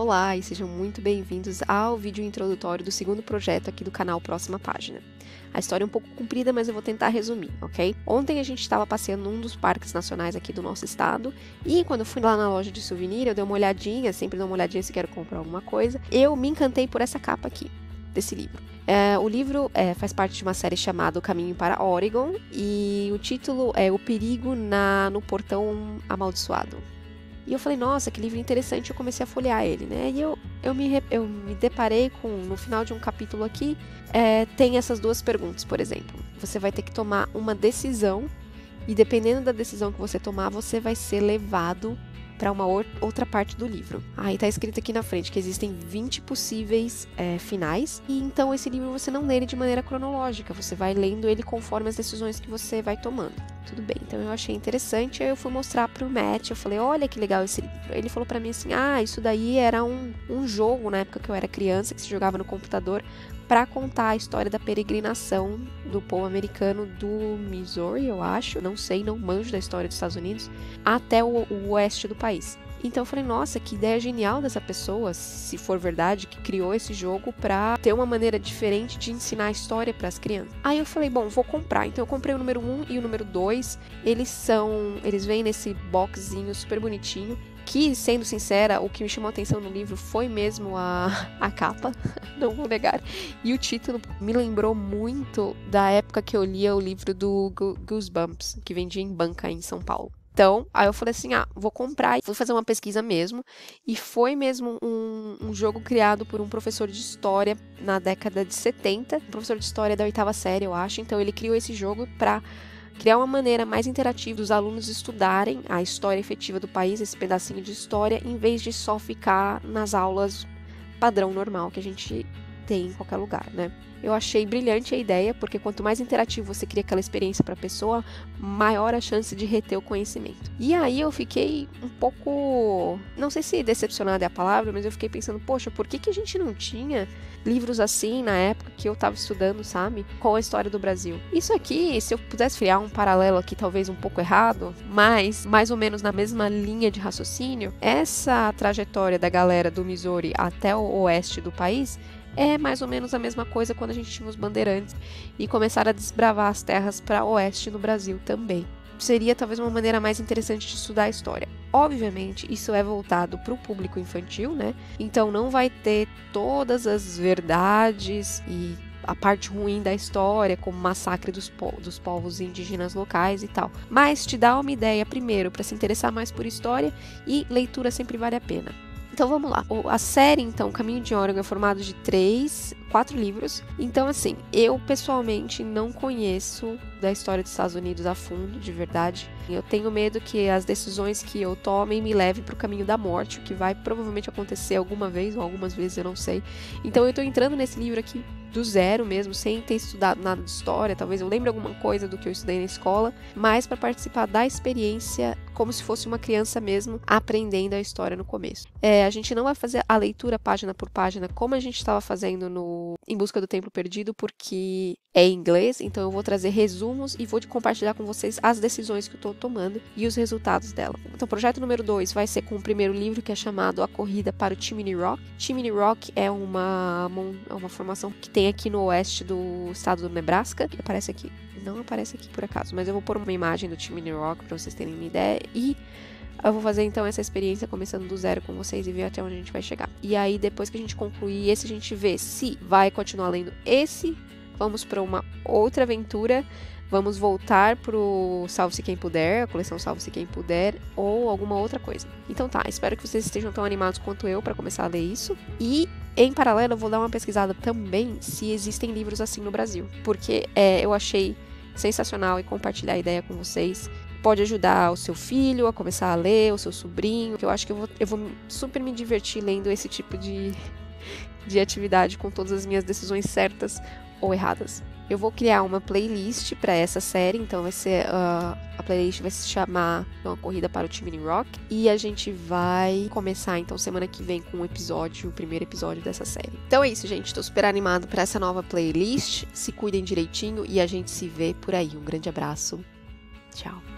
Olá e sejam muito bem-vindos ao vídeo introdutório do segundo projeto aqui do canal Próxima Página. A história é um pouco comprida, mas eu vou tentar resumir, ok? Ontem a gente estava passeando num dos parques nacionais aqui do nosso estado e quando eu fui lá na loja de souvenir, eu dei uma olhadinha, sempre dou uma olhadinha se quero comprar alguma coisa. Eu me encantei por essa capa aqui, desse livro. O livro faz parte de uma série chamada O Caminho para Oregon e o título é O Perigo no Portão Amaldiçoado. E eu falei, nossa, que livro interessante, eu comecei a folhear ele, né? E eu me deparei com, no final de um capítulo aqui, tem essas duas perguntas, por exemplo. Você vai ter que tomar uma decisão e dependendo da decisão que você tomar, você vai ser levado para uma outra parte do livro. Aí tá escrito aqui na frente que existem 20 possíveis finais, e então esse livro você não lê ele de maneira cronológica, você vai lendo ele conforme as decisões que você vai tomando. Tudo bem, então eu achei interessante, aí eu fui mostrar pro Matt, eu falei, olha que legal esse livro. Ele falou pra mim assim, isso daí era um jogo na época que eu era criança, que se jogava no computador, para contar a história da peregrinação do povo americano do Missouri, eu acho, não sei, não manjo da história dos Estados Unidos, até o oeste do país. Então eu falei, nossa, que ideia genial dessa pessoa, se for verdade, que criou esse jogo para ter uma maneira diferente de ensinar a história para as crianças. Aí eu falei, bom, vou comprar. Então eu comprei o número 1 e o número 2. Eles vêm nesse boxzinho super bonitinho. Que, sendo sincera, o que me chamou a atenção no livro foi mesmo a capa, não vou negar. E o título me lembrou muito da época que eu lia o livro do Goosebumps, que vendia em banca em São Paulo. Então, aí eu falei assim, vou comprar, fui fazer uma pesquisa mesmo, e foi mesmo um jogo criado por um professor de história na década de 70, um professor de história da 8ª série, eu acho, então ele criou esse jogo para criar uma maneira mais interativa dos alunos estudarem a história efetiva do país, esse pedacinho de história, em vez de só ficar nas aulas padrão normal que a gente tem em qualquer lugar, né? Eu achei brilhante a ideia, porque quanto mais interativo você cria aquela experiência para a pessoa, maior a chance de reter o conhecimento. E aí eu fiquei um pouco, não sei se decepcionada é a palavra, mas eu fiquei pensando, poxa, por que a gente não tinha livros assim na época que eu estava estudando, sabe? Com a história do Brasil. Isso aqui, se eu pudesse criar um paralelo aqui, talvez um pouco errado, mas mais ou menos na mesma linha de raciocínio, essa trajetória da galera do Missouri até o oeste do país é mais ou menos a mesma coisa quando a gente tinha os bandeirantes e começaram a desbravar as terras para oeste no Brasil também. Seria talvez uma maneira mais interessante de estudar a história. Obviamente, isso é voltado para o público infantil, né? Então não vai ter todas as verdades e a parte ruim da história, como o massacre dos povos indígenas locais e tal. Mas te dá uma ideia primeiro para se interessar mais por história e leitura sempre vale a pena. Então vamos lá. A série, então, Caminho de Oregon é formado de 4 livros. Então, assim, eu pessoalmente não conheço da história dos Estados Unidos a fundo, de verdade. Eu tenho medo que as decisões que eu tome me levem para o caminho da morte, o que vai provavelmente acontecer alguma vez ou algumas vezes, eu não sei. Então eu tô entrando nesse livro aqui do zero mesmo, sem ter estudado nada de história, talvez eu lembre alguma coisa do que eu estudei na escola, mas para participar da experiência como se fosse uma criança mesmo, aprendendo a história no começo. A gente não vai fazer a leitura página por página como a gente estava fazendo no Em Busca do Templo Perdido, porque é em inglês, então eu vou trazer resumos e vou compartilhar com vocês as decisões que eu estou tomando e os resultados dela. Então, o projeto número 2 vai ser com o primeiro livro, que é chamado A Corrida para o Chimney Rock. Chimney Rock é uma formação que tem aqui no oeste do estado do Nebraska, que aparece aqui. Não aparece aqui por acaso, mas eu vou pôr uma imagem do Chimney Rock para vocês terem uma ideia e eu vou fazer então essa experiência começando do zero com vocês e ver até onde a gente vai chegar. E aí depois que a gente concluir esse, a gente vê se vai continuar lendo esse, vamos para uma outra aventura, vamos voltar pro Salve-se Quem Puder, a coleção Salve-se Quem Puder, ou alguma outra coisa. Então tá, espero que vocês estejam tão animados quanto eu para começar a ler isso. E em paralelo eu vou dar uma pesquisada também se existem livros assim no Brasil, porque eu achei sensacional e compartilhar a ideia com vocês. Pode ajudar o seu filho a começar a ler, o seu sobrinho, que eu acho que eu vou super me divertir lendo esse tipo de atividade com todas as minhas decisões certas ou erradas. Eu vou criar uma playlist para essa série, então vai ser a playlist vai se chamar Uma Corrida para o Chimney Rock e a gente vai começar então semana que vem com o primeiro episódio dessa série. Então é isso, gente, tô super animado para essa nova playlist. Se cuidem direitinho e a gente se vê por aí. Um grande abraço. Tchau.